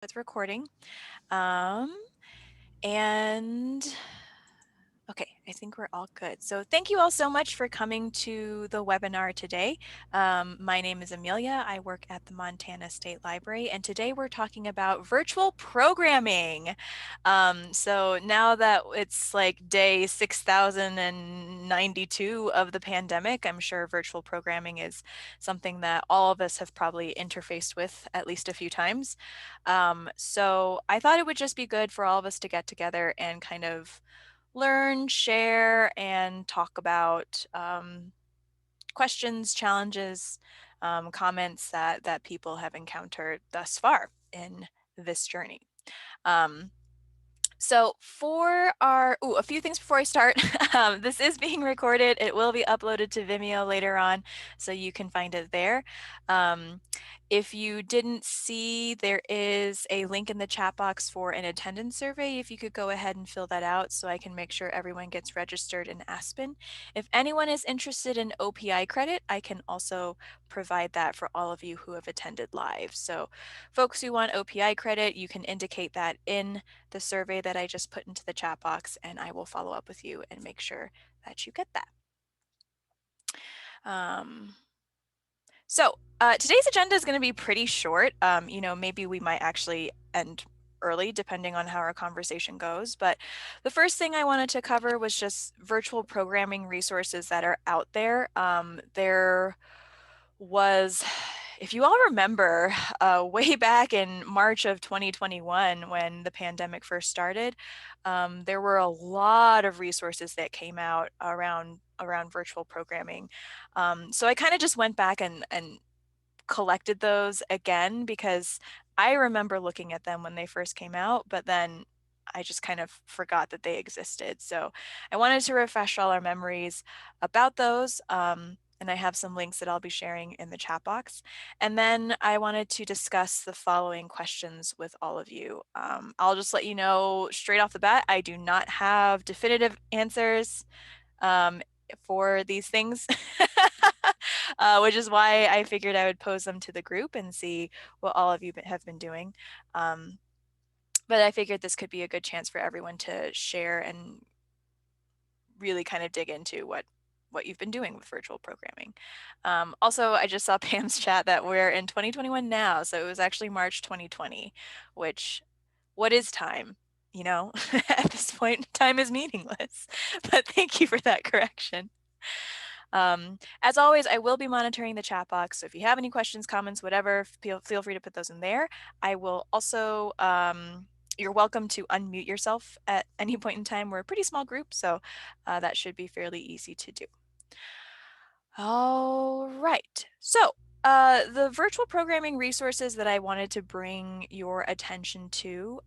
With recording. Um, and okay, I think we're all good. So thank you all so much for coming to the webinar today. My name is Amelia. I work at the Montana State Library, and today we're talking about virtual programming. So now that it's like day 6092 of the pandemic, I'm sure virtual programming is something that all of us have probably interfaced with at least a few times. So I thought it would just be good for all of us to get together and kind of learn, share, and talk about questions, challenges, comments that people have encountered thus far in this journey. Um, so for our, a few things before I start. This is being recorded. It will be uploaded to Vimeo later on, so you can find it there. If you didn't see, there is a link in the chat box for an attendance survey. If you could go ahead and fill that out so I can make sure everyone gets registered in Aspen. If anyone is interested in OPI credit, I can also provide that for all of you who have attended live. So folks who want OPI credit, you can indicate that in the survey that I just put into the chat box, and I will follow up with you and make sure that you get that. Today's agenda is going to be pretty short. Maybe we might actually end early depending on how our conversation goes. But the first thing I wanted to cover was just virtual programming resources that are out there. There was, if you all remember, way back in March of 2021 when the pandemic first started, there were a lot of resources that came out around virtual programming. So I kind of just went back and collected those again because I remember looking at them when they first came out, but then I just kind of forgot that they existed. So I wanted to refresh all our memories about those. And I have some links that I'll be sharing in the chat box. And then I wanted to discuss the following questions with all of you. I'll just let you know straight off the bat, I do not have definitive answers for these things, which is why I figured I would pose them to the group and see what all of you have been doing. But I figured this could be a good chance for everyone to share and really kind of dig into what you've been doing with virtual programming. Also, I just saw Pam's chat that we're in 2021 now, so it was actually March 2020, which, what is time? At this point, time is meaningless. But thank you for that correction. As always, I will be monitoring the chat box, so if you have any questions, comments, whatever, feel free to put those in there. I will also, you're welcome to unmute yourself at any point in time. We're a pretty small group, so that should be fairly easy to do. All right, so the virtual programming resources that I wanted to bring your attention to.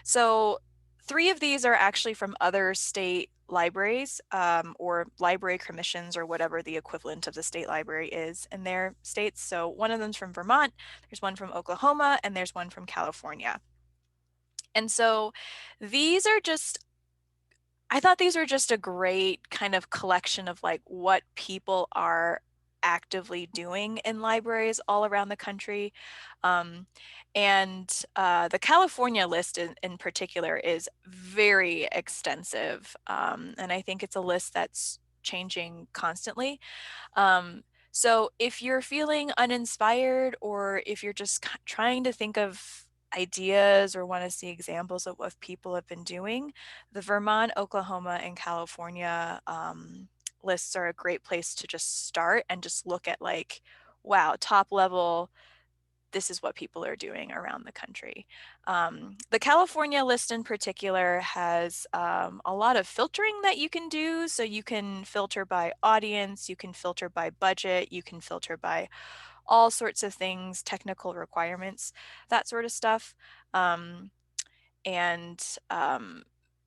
So 3 of these are actually from other state libraries, or library commissions, or whatever the equivalent of the state library is in their states. So one of them's from Vermont, there's one from Oklahoma, and there's one from California. And so these are just, I thought these were just a great kind of collection of like what people are actively doing in libraries all around the country. The California list in particular is very extensive. And I think it's a list that's changing constantly. So if you're feeling uninspired, or if you're just trying to think of ideas or want to see examples of what people have been doing, the Vermont, Oklahoma, and California lists are a great place to just start and just look at like, wow, top level, this is what people are doing around the country. The California list in particular has a lot of filtering that you can do. So you can filter by audience, you can filter by budget, you can filter by all sorts of things, technical requirements, that sort of stuff. And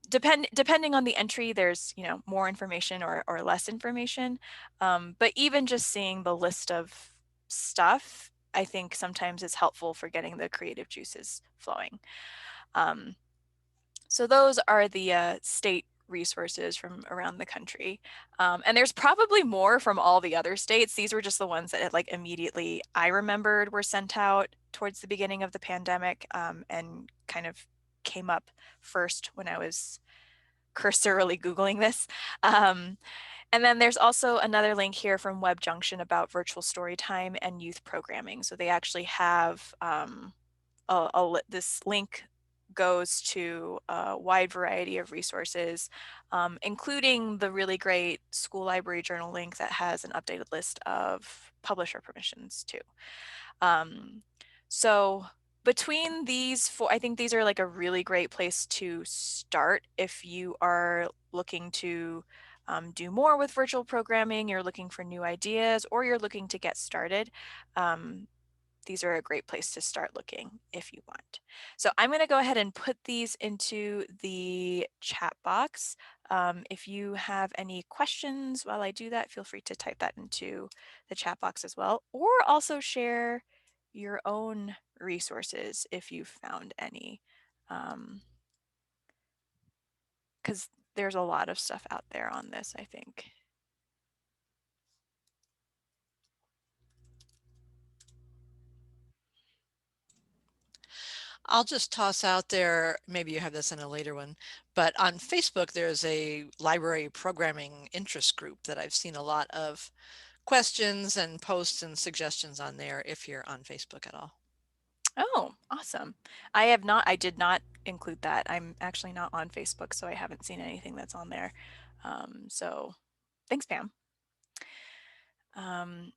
depending on the entry, there's more information or less information. But even just seeing the list of stuff, I think sometimes is helpful for getting the creative juices flowing. So those are the state resources from around the country. And there's probably more from all the other states. These were just the ones that like immediately I remembered were sent out towards the beginning of the pandemic, and kind of came up first when I was cursorily Googling this. And then there's also another link here from Web Junction about virtual storytime and youth programming. So they actually have this link goes to a wide variety of resources, including the really great school library journal link that has an updated list of publisher permissions too. Um, so between these four, I think these are like a really great place to start if you are looking to do more with virtual programming, you're looking for new ideas, or you're looking to get started. These are a great place to start looking if you want. So I'm going to go ahead and put these into the chat box. If you have any questions while I do that, feel free to type that into the chat box as well, or also share your own resources if you've found any, because there's a lot of stuff out there on this, I think. I'll just toss out there, maybe you have this in a later one, but on Facebook, there's a library programming interest group that I've seen a lot of questions and posts and suggestions on there if you're on Facebook at all. Oh, awesome. I did not include that. I'm actually not on Facebook, so I haven't seen anything that's on there. So thanks, Pam.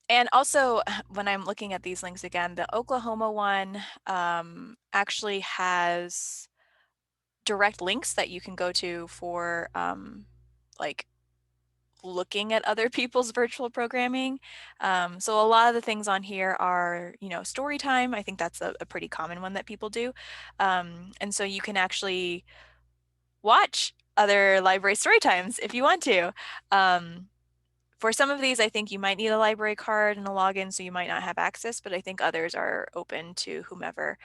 And also, when I'm looking at these links again, the Oklahoma one actually has direct links that you can go to for like looking at other people's virtual programming. So a lot of the things on here are, story time. I think that's a pretty common one that people do. And so you can actually watch other library story times if you want to. For some of these, I think you might need a library card and a login, so you might not have access, but I think others are open to whomever.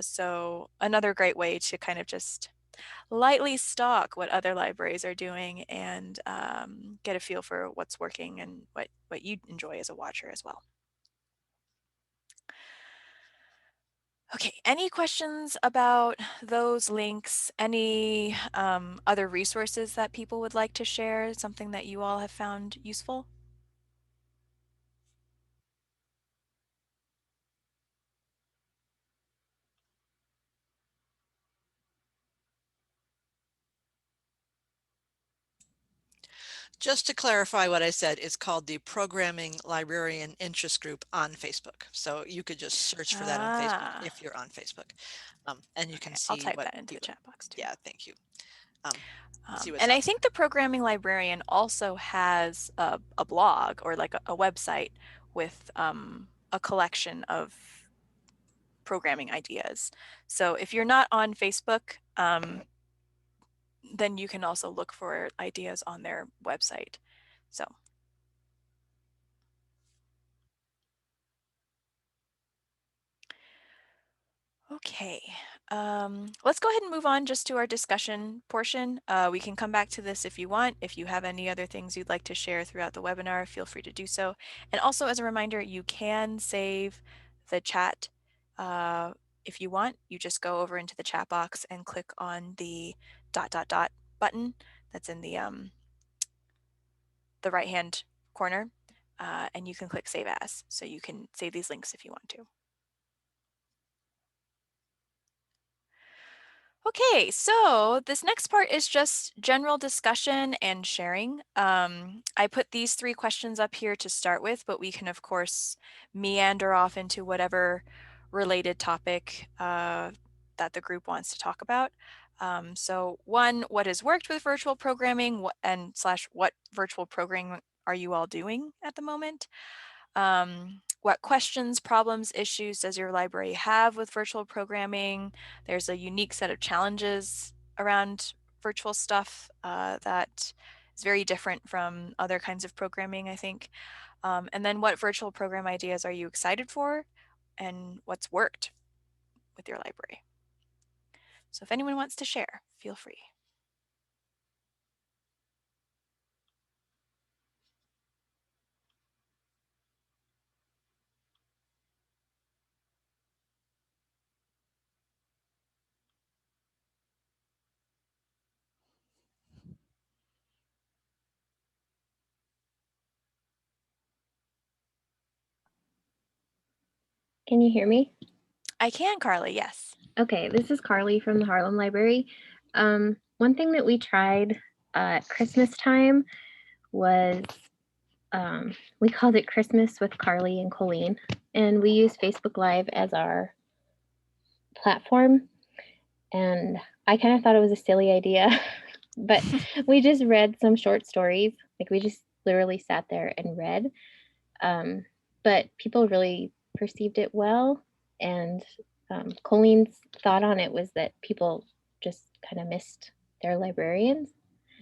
So another great way to kind of just lightly stalk what other libraries are doing and get a feel for what's working and what you enjoy as a watcher as well. Okay, any questions about those links? Any other resources that people would like to share? Something that you all have found useful? Just to clarify what I said, it's called the Programming Librarian Interest Group on Facebook. So you could just search for that on Facebook Ah, if you're on Facebook. And you can okay, I'll see type what that into the people, chat box too. yeah, thank you. Um, see what's And I out there. think the programming librarian also has a blog or like a website with a collection of programming ideas. So if you're not on Facebook, then you can also look for ideas on their website. So okay, let's go ahead and move on just to our discussion portion. We can come back to this if you want. If you have any other things you'd like to share throughout the webinar, feel free to do so. And also as a reminder, you can save the chat if you want. You just go over into the chat box and click on the ... button that's in the right-hand corner, and you can click Save As. So you can save these links if you want to. Okay, so this next part is just general discussion and sharing. I put these three questions up here to start with, but we can, of course, meander off into whatever related topic that the group wants to talk about. So one, what has worked with virtual programming and / what virtual programming are you all doing at the moment? What questions, problems, issues does your library have with virtual programming? There's a unique set of challenges around virtual stuff that is very different from other kinds of programming, I think. And then what virtual program ideas are you excited for and what's worked with your library? So if anyone wants to share, feel free. Can you hear me? I can, Carly, yes. Okay, this is Carly from the Harlem Library. One thing that we tried at Christmas time was we called it Christmas with Carly and Colleen, and we used Facebook Live as our platform. And I kind of thought it was a silly idea, but we just read some short stories. Like we just literally sat there and read. Um, but people really perceived it well. And Colleen's thought on it was that people just kind of missed their librarians.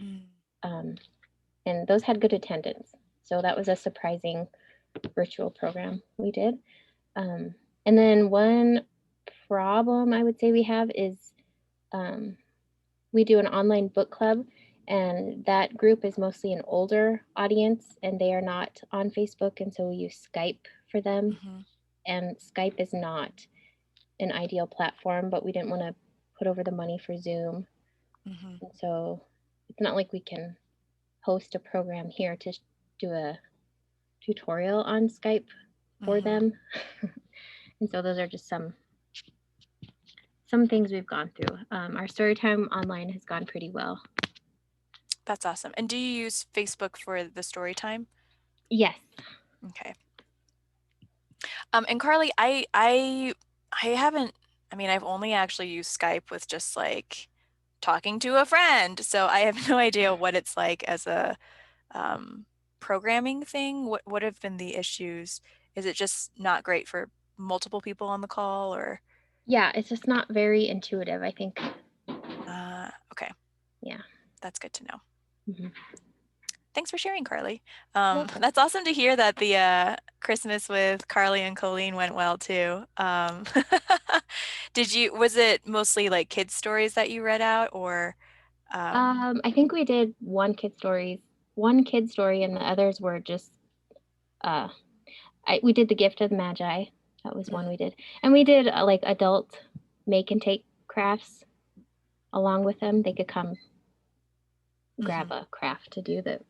Mm. Um, and those had good attendance. So that was a surprising virtual program we did. Um, and then one problem I would say we have is um, we do an online book club, and that group is mostly an older audience, and they are not on Facebook, and so we use Skype for them. Mm-hmm. And Skype is not an ideal platform, but we didn't want to put over the money for Zoom, Mm-hmm. and so it's not like we can host a program here to do a tutorial on Skype for Mm-hmm. them. And so those are just some things we've gone through. Our story time online has gone pretty well. That's awesome. And do you use Facebook for the story time? Yes. Okay. And Carly, I haven't. I mean, I've only actually used Skype with just like talking to a friend, so I have no idea what it's like as a um, programming thing. What have been the issues? Is it just not great for multiple people on the call, or? Yeah, it's just not very intuitive, I think. Okay, Yeah. that's good to know. Mhm. Thanks for sharing, Carly. Yep. That's awesome to hear that the Christmas with Carly and Colleen went well too. Was it mostly like kids' stories that you read out, or I think we did one kid story, and the others were just uh, we did the Gift of the Magi. That was one mm, we did, and we did like adult make and take crafts along with them. They could come grab mhm, a craft to do that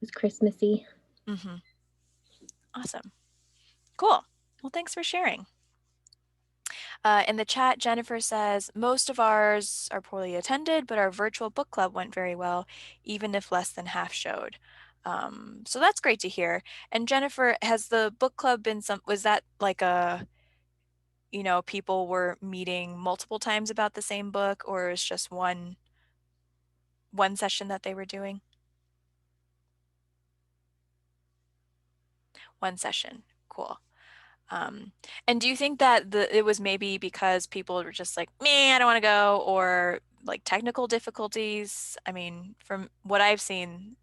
was Christmassy. mhm. Awesome. Cool. Well, thanks for sharing. In the chat, Jennifer says, most of ours are poorly attended, but our virtual book club went very well, even if less than half showed. So that's great to hear. And Jennifer, has the book club been was that like people were meeting multiple times about the same book, or is just one session that they were doing? One session. Cool. Um, and do you think that it was maybe because people were just like, me, I don't want to go, or like technical difficulties? I mean, from what I've seen,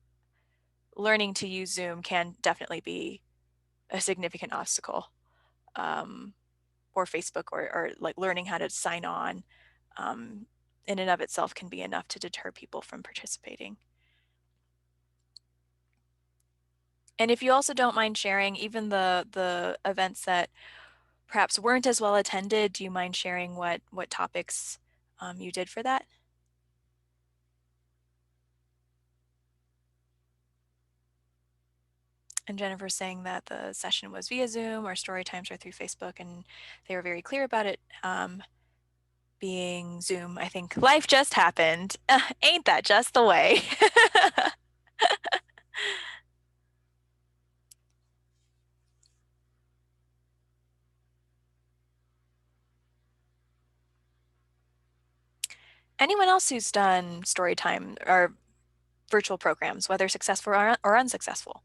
learning to use Zoom can definitely be a significant obstacle. Um, or Facebook, or like learning how to sign on, um, in and of itself can be enough to deter people from participating. And if you also don't mind sharing, even the events that perhaps weren't as well attended, do you mind sharing what topics you did for that? And Jennifer saying that the session was via Zoom or story times or through Facebook, and they were very clear about it being Zoom. I think life just happened. Ain't that just the way? Anyone else who's done story time or virtual programs, whether successful or unsuccessful?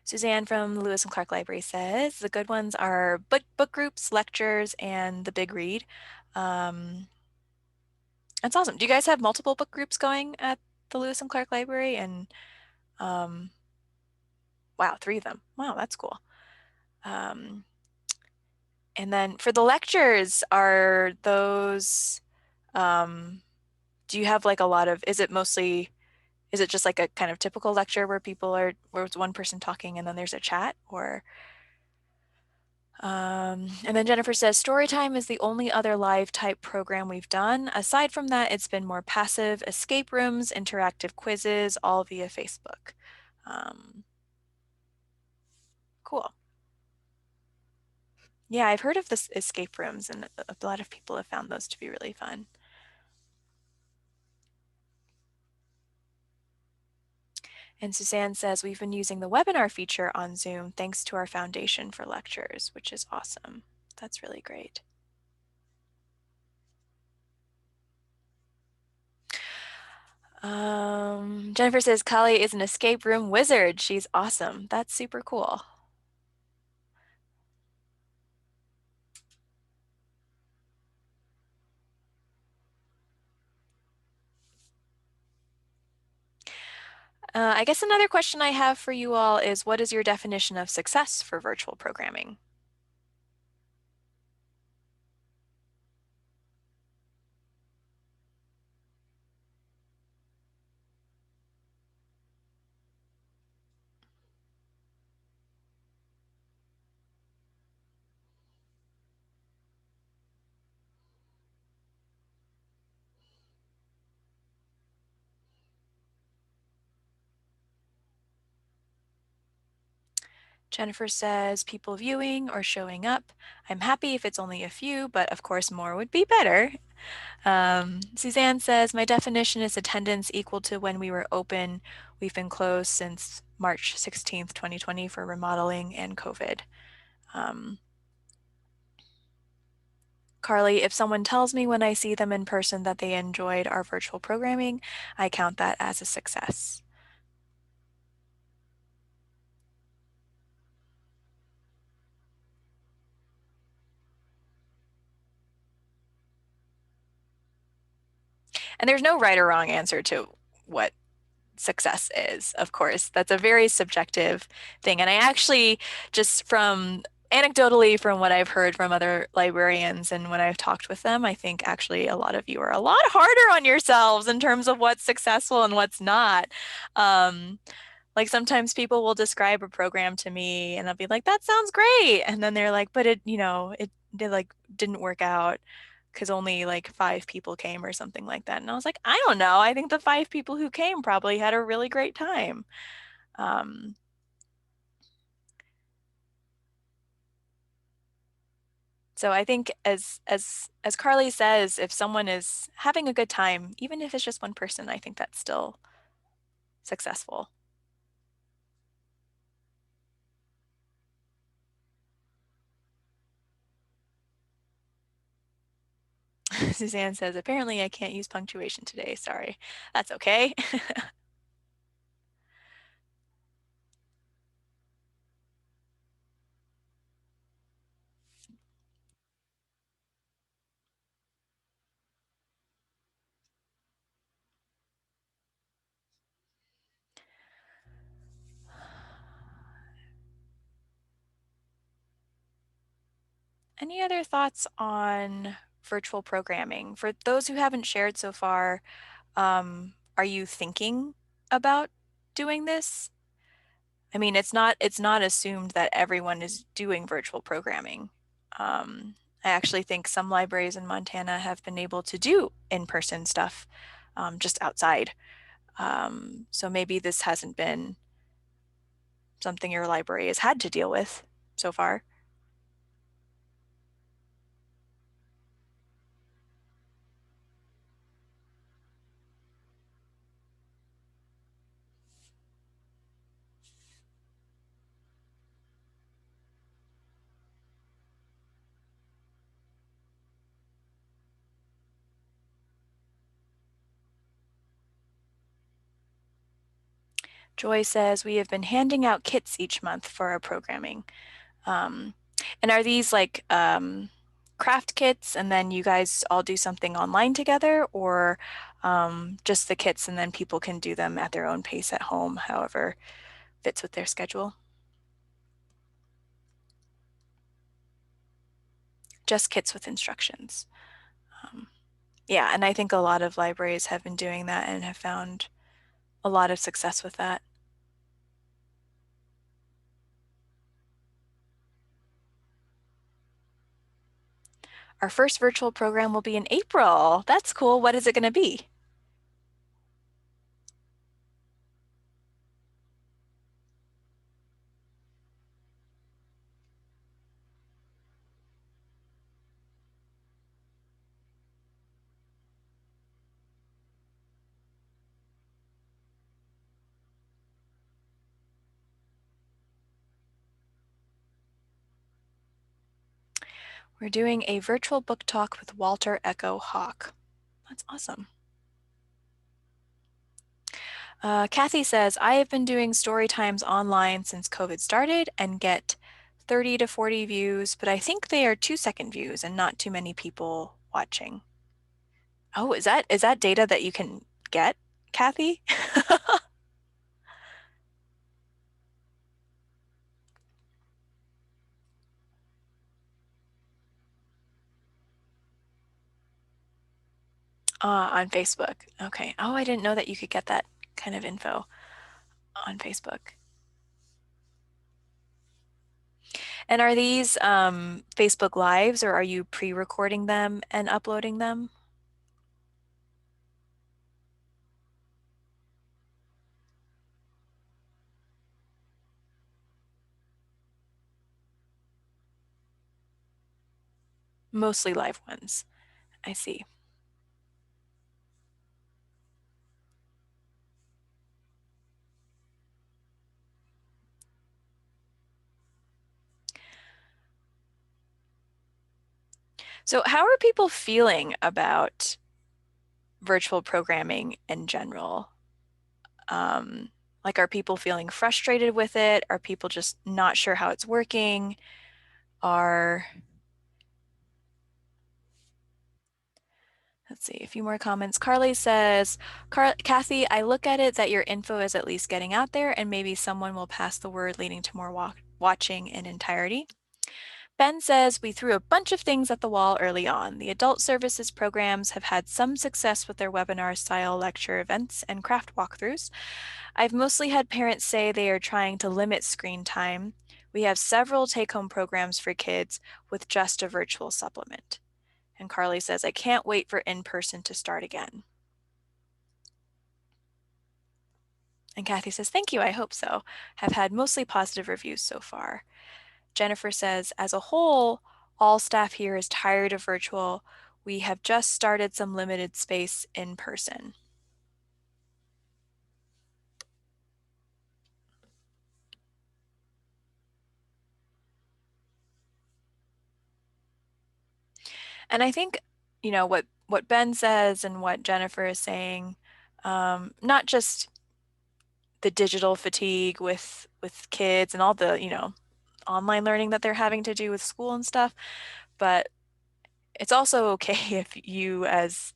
Suzanne from the Lewis and Clark Library says the good ones are book groups, lectures, and the big read. Um, that's awesome. Do you guys have multiple book groups going at the Lewis and Clark Library? And um, wow, three of them. Wow, that's cool. Um, and then for the lectures, are those, um, do you have like a lot of, is it just like a kind of typical lecture where where it's one person talking and then there's a chat, or And then Jennifer says, Storytime is the only other live type program we've done. Aside from that, it's been more passive escape rooms, interactive quizzes, all via Facebook. Cool. Yeah, I've heard of this escape rooms, and a lot of people have found those to be really fun. And Suzanne says, we've been using the webinar feature on Zoom thanks to our foundation for lectures, which is awesome. That's really great. Jennifer says, Kali is an escape room wizard. She's awesome. That's super cool. I guess another question I have for you all is, what is your definition of success for virtual programming? Jennifer says, people viewing or showing up. I'm happy if it's only a few, but of course more would be better. Suzanne says, my definition is attendance equal to when we were open. We've been closed since March 16th, 2020 for remodeling and COVID. Carly, if someone tells me when I see them in person that they enjoyed our virtual programming, I count that as a success. And there's no right or wrong answer to what success is, of course. That's a very subjective thing. And I actually, just from anecdotally from what I've heard from other librarians and when I've talked with them, I think actually a lot of you are a lot harder on yourselves in terms of what's successful and what's not. Like sometimes people will describe a program to me and I'll be like, that sounds great. And then they're like, but it like didn't work out because only like 5 people came or something like that. And I was like, I don't know. I think the 5 people who came probably had a really great time. Um, so I think as Carly says, if someone is having a good time, even if it's just one person, I think that's still successful. Suzanne says, apparently I can't use punctuation today. Sorry. That's okay. Any other thoughts on virtual programming? For those who haven't shared so far, are you thinking about doing this? I mean, it's not assumed that everyone is doing virtual programming. I actually think some libraries in Montana have been able to do in-person stuff just outside. So maybe this hasn't been something your library has had to deal with so far. Joy says, we have been handing out kits each month for our programming. Um, and are these like craft kits and then you guys all do something online together, or just the kits and then people can do them at their own pace at home, however fits with their schedule? Just kits with instructions. Yeah, and I think a lot of libraries have been doing that and have found a lot of success with that. Our first virtual program will be in April. That's cool. What is it going to be? We're doing a virtual book talk with Walter Echo Hawk. That's awesome. Kathy says, I have been doing story times online since COVID started and get 30 to 40 views, but I think they are 2-second views and not too many people watching. Oh, is that data that you can get, Kathy? On Facebook. Okay. Oh, I didn't know that you could get that kind of info on Facebook. And are these Facebook Lives, or are you pre-recording them and uploading them? Mostly live ones. I see. So how are people feeling about virtual programming in general? Like, are people feeling frustrated with it? Are people just not sure how it's working? Let's see, a few more comments. Carly says, Kathy, I look at it that your info is at least getting out there and maybe someone will pass the word leading to more watching in entirety. Ben says, we threw a bunch of things at the wall early on. The adult services programs have had some success with their webinar style lecture events and craft walkthroughs. I've mostly had parents say they are trying to limit screen time. We have several take-home programs for kids with just a virtual supplement. And Carly says, I can't wait for in-person to start again. And Kathy says, thank you, I hope so. Have had mostly positive reviews so far. Jennifer says, as a whole, all staff here is tired of virtual. We have just started some limited space in person. And I think, what Ben says and what Jennifer is saying, not just the digital fatigue with kids and all the, online learning that they're having to do with school and stuff, but it's also okay if you, as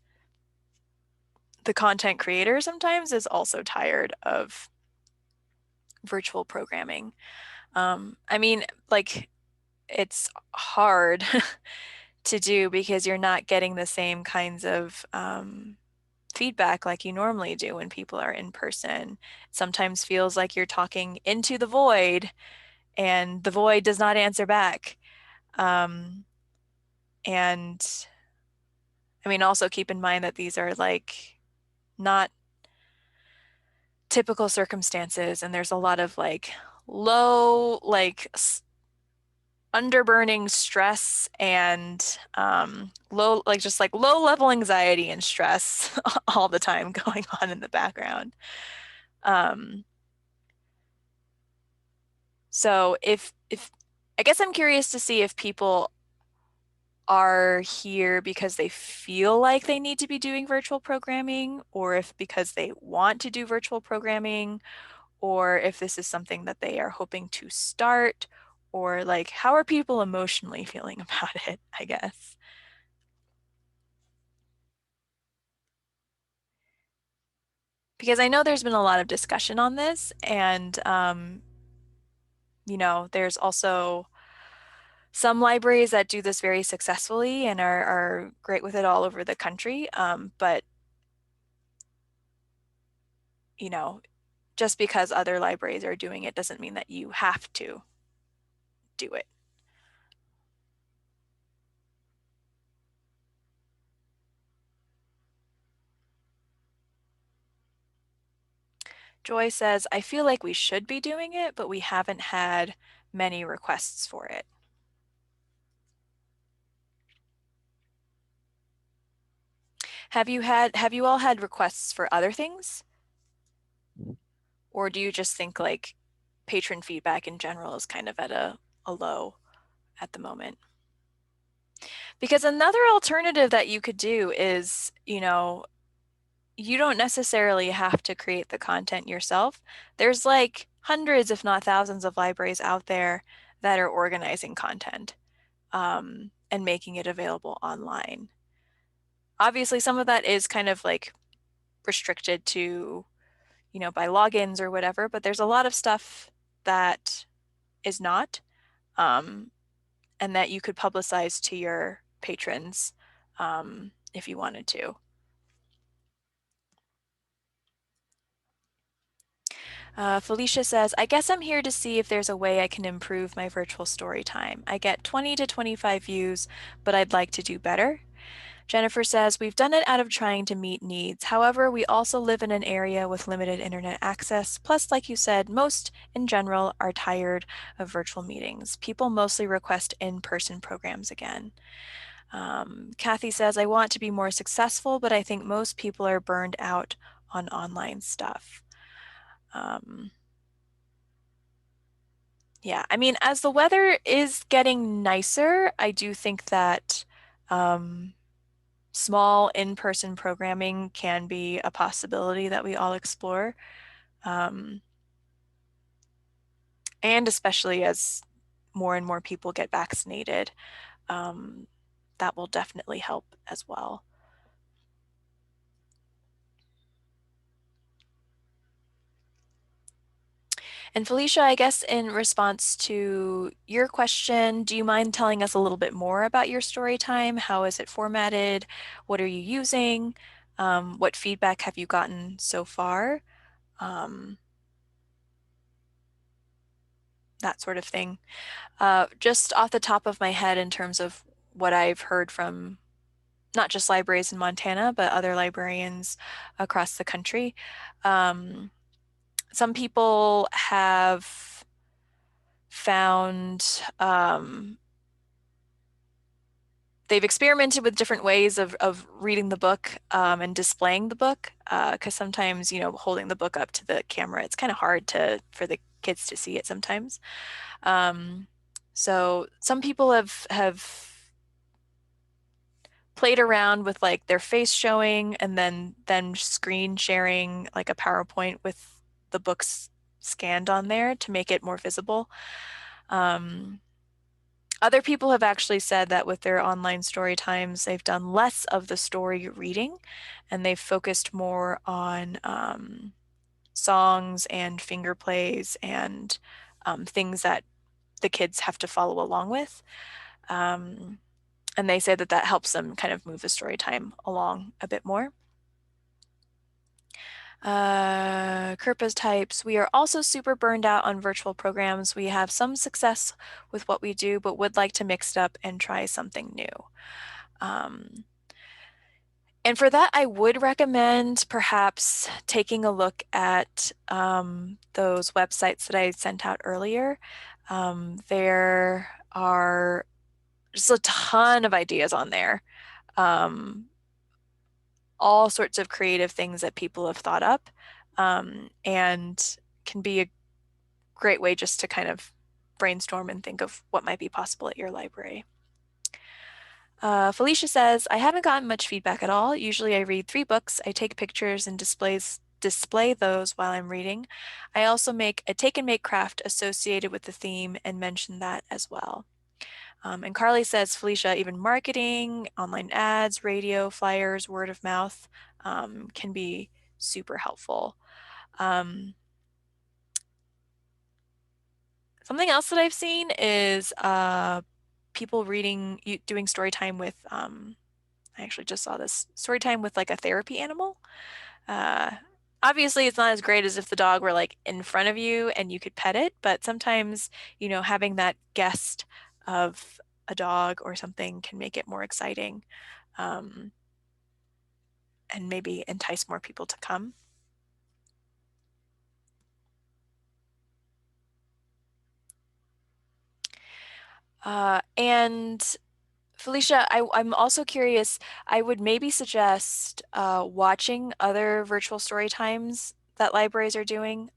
the content creator, sometimes is also tired of virtual programming. I mean, like, it's hard to do because you're not getting the same kinds of feedback like you normally do when people are in person. It sometimes feels like you're talking into the void and the void does not answer back. And I mean, also keep in mind that these are like not typical circumstances and there's a lot of like low, like underburning stress and low, like just like low level anxiety and stress all the time going on in the background. Um, so if I guess I'm curious to see if people are here because they feel like they need to be doing virtual programming, or if because they want to do virtual programming, or if this is something that they are hoping to start, or like how are people emotionally feeling about it, I guess. Because I know there's been a lot of discussion on this, and there's also some libraries that do this very successfully and are great with it all over the country. But just because other libraries are doing it doesn't mean that you have to do it. Joy says, I feel like we should be doing it, but we haven't had many requests for it. Have you all had requests for other things? Or do you just think like patron feedback in general is kind of at a low at the moment? Because another alternative that you could do is, you don't necessarily have to create the content yourself. There's like hundreds, if not thousands, of libraries out there that are organizing content and making it available online. Obviously, some of that is kind of like restricted to, by logins or whatever, but there's a lot of stuff that is not, um, and that you could publicize to your patrons if you wanted to. Felicia says, I guess I'm here to see if there's a way I can improve my virtual story time. I get 20 to 25 views, but I'd like to do better. Jennifer says, we've done it out of trying to meet needs. However, we also live in an area with limited internet access. Plus, like you said, most in general are tired of virtual meetings. People mostly request in-person programs again. Kathy says, I want to be more successful, but I think most people are burned out on online stuff. Yeah, I mean, as the weather is getting nicer, I do think that small in-person programming can be a possibility that we all explore. Um, and especially as more and more people get vaccinated, that will definitely help as well. And Felicia, I guess in response to your question, do you mind telling us a little bit more about your story time? How is it formatted? What are you using? What feedback have you gotten so far? That sort of thing. Just off the top of my head, in terms of what I've heard from not just libraries in Montana, but other librarians across the country, some people have found they've experimented with different ways of reading the book and displaying the book because sometimes holding the book up to the camera, it's kind of hard for the kids to see it sometimes. So some people have played around with like their face showing and then screen sharing like a PowerPoint with the books scanned on there to make it more visible. Other people have actually said that with their online story times, they've done less of the story reading and they've focused more on songs and finger plays and things that the kids have to follow along with. And they say that that helps them kind of move the story time along a bit more. Kirpa's types, we are also super burned out on virtual programs. We have some success with what we do, but would like to mix it up and try something new. And for that, I would recommend perhaps taking a look at those websites that I sent out earlier. There are just a ton of ideas on there. All sorts of creative things that people have thought up and can be a great way just to kind of brainstorm and think of what might be possible at your library. Felicia says, I haven't gotten much feedback at all. Usually I read 3 books, I take pictures and display those while I'm reading. I also make a take and make craft associated with the theme and mention that as well. And Carly says, Felicia, even marketing, online ads, radio, flyers, word of mouth can be super helpful. Something else that I've seen is people doing story time with, I actually just saw this, story time with like a therapy animal. Uh, Obviously, it's not as great as if the dog were like in front of you and you could pet it, but sometimes, having that guest of a dog or something can make it more exciting and maybe entice more people to come. And Felicia, I'm also curious. I would maybe suggest watching other virtual story times that libraries are doing.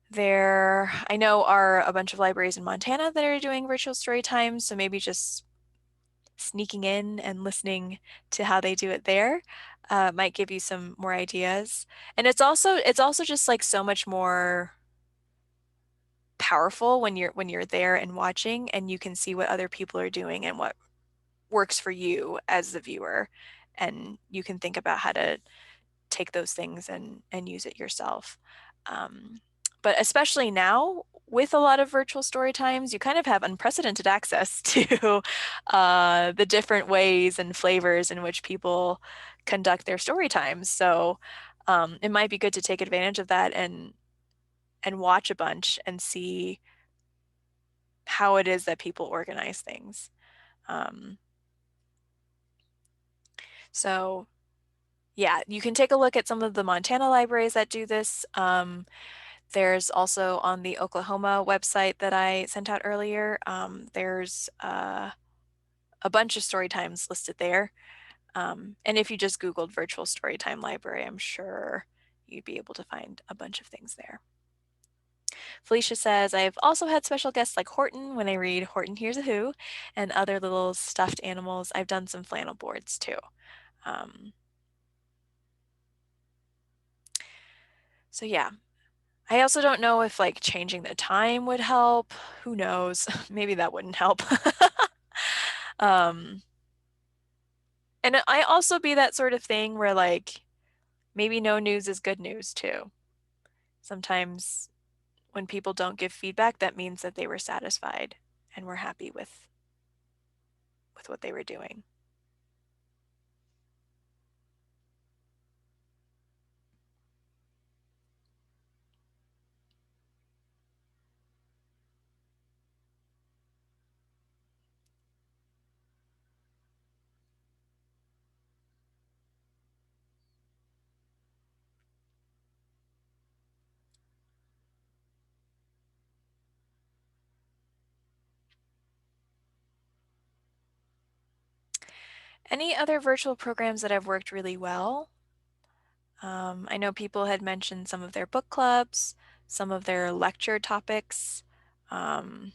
There, I know, are a bunch of libraries in Montana that are doing virtual story times, so maybe just sneaking in and listening to how they do it there might give you some more ideas. And it's also just like so much more powerful when you're there and watching and you can see what other people are doing and what works for you as the viewer, and you can think about how to take those things and use it yourself. But especially now with a lot of virtual story times, you kind of have unprecedented access to the different ways and flavors in which people conduct their story times. So it might be good to take advantage of that and watch a bunch and see how it is that people organize things. Um, so yeah, you can take a look at some of the Montana libraries that do this. There's also on the Oklahoma website that I sent out earlier, there's a bunch of story times listed there. And if you just Googled virtual storytime library, I'm sure you'd be able to find a bunch of things there. Felicia says, I've also had special guests like Horton when I read Horton Hears a Who and other little stuffed animals. I've done some flannel boards too. Um, so yeah, I also don't know if like changing the time would help. Who knows? Maybe that wouldn't help. Um, and I also be that sort of thing where like maybe no news is good news too. Sometimes when people don't give feedback, that means that they were satisfied and were happy with what they were doing. Any other virtual programs that have worked really well? I know people had mentioned some of their book clubs, some of their lecture topics. Um,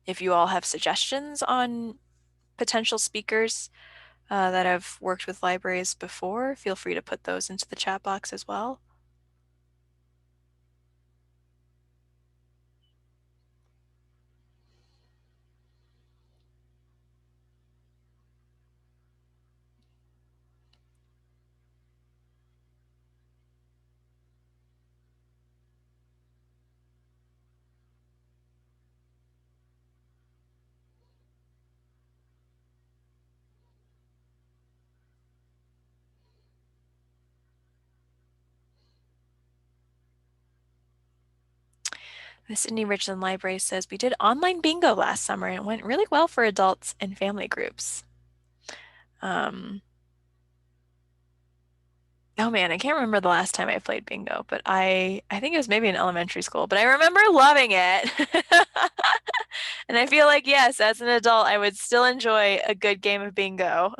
if you all have suggestions on potential speakers that have worked with libraries before, feel free to put those into the chat box as well. The Sydney Richland Library says, we did online bingo last summer and it went really well for adults and family groups. Um, oh man, I can't remember the last time I played bingo, but I think it was maybe in elementary school, but I remember loving it. And I feel like, yes, as an adult, I would still enjoy a good game of bingo.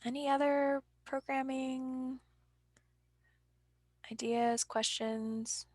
Any other programming ideas, questions?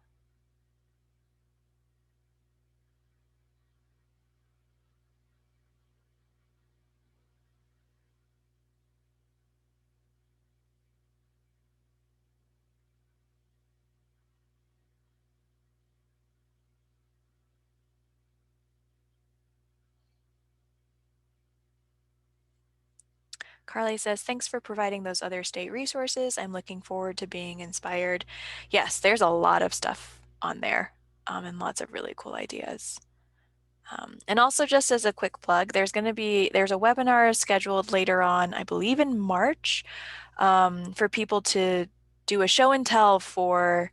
Carly says, thanks for providing those other state resources. I'm looking forward to being inspired. Yes, there's a lot of stuff on there and lots of really cool ideas. And also just as a quick plug, there's a webinar scheduled later on, I believe in March, for people to do a show and tell for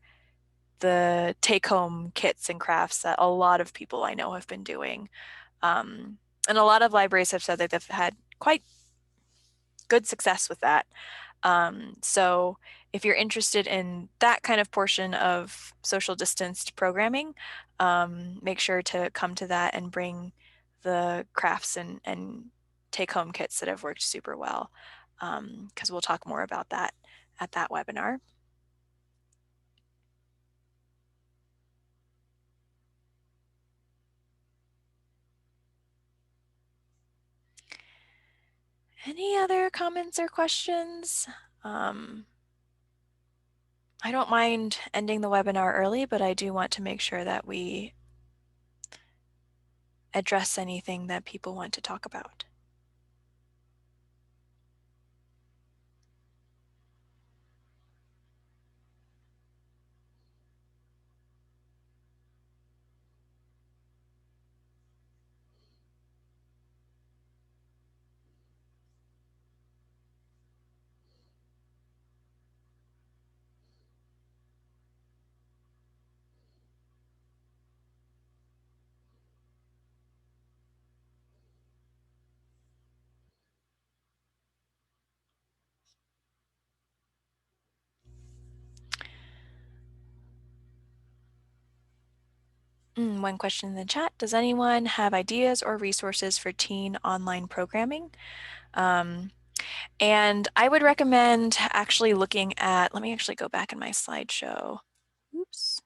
the take-home kits and crafts that a lot of people I know have been doing. And a lot of libraries have said that they've had quite good success with that. So if you're interested in that kind of portion of social distanced programming, make sure to come to that and bring the crafts and take home kits that have worked super well, because we'll talk more about that at that webinar. Any other comments or questions? I don't mind ending the webinar early, but I do want to make sure that we address anything that people want to talk about. One question in the chat, does anyone have ideas or resources for teen online programming? And I would recommend actually looking at, let me actually go back in my slideshow. Oops.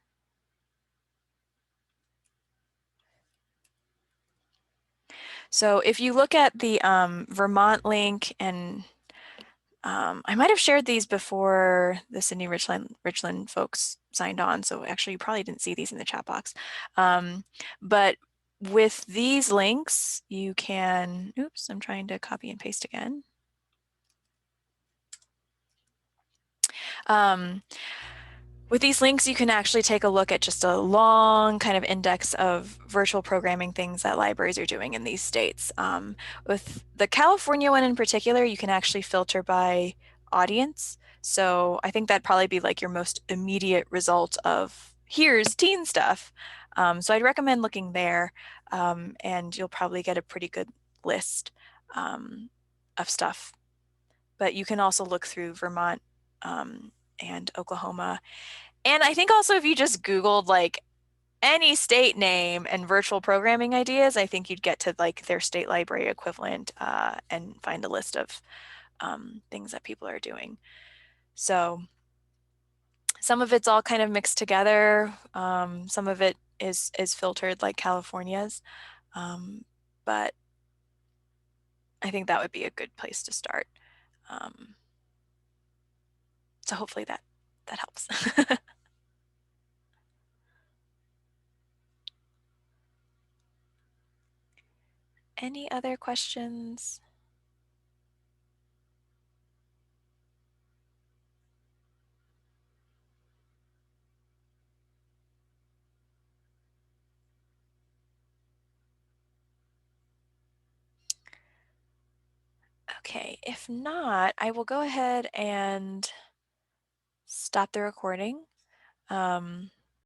So if you look at the Vermont link, and I might have shared these before the Sydney Richland folks signed on, so actually you probably didn't see these in the chat box. But with these links, you can, oops, I'm trying to copy and paste again. With these links, you can actually take a look at just a long kind of index of virtual programming things that libraries are doing in these states. With the California one in particular, you can actually filter by audience. So I think that'd probably be like your most immediate result of here's teen stuff. So I'd recommend looking there, and you'll probably get a pretty good list of stuff. But you can also look through Vermont and Oklahoma. And I think also if you just Googled like any state name and virtual programming ideas, I think you'd get to like their state library equivalent and find a list of things that people are doing. So some of it's all kind of mixed together. Some of it is filtered like California's, but I think that would be a good place to start. So hopefully that helps. Any other questions? Okay, if not, I will go ahead and stop the recording.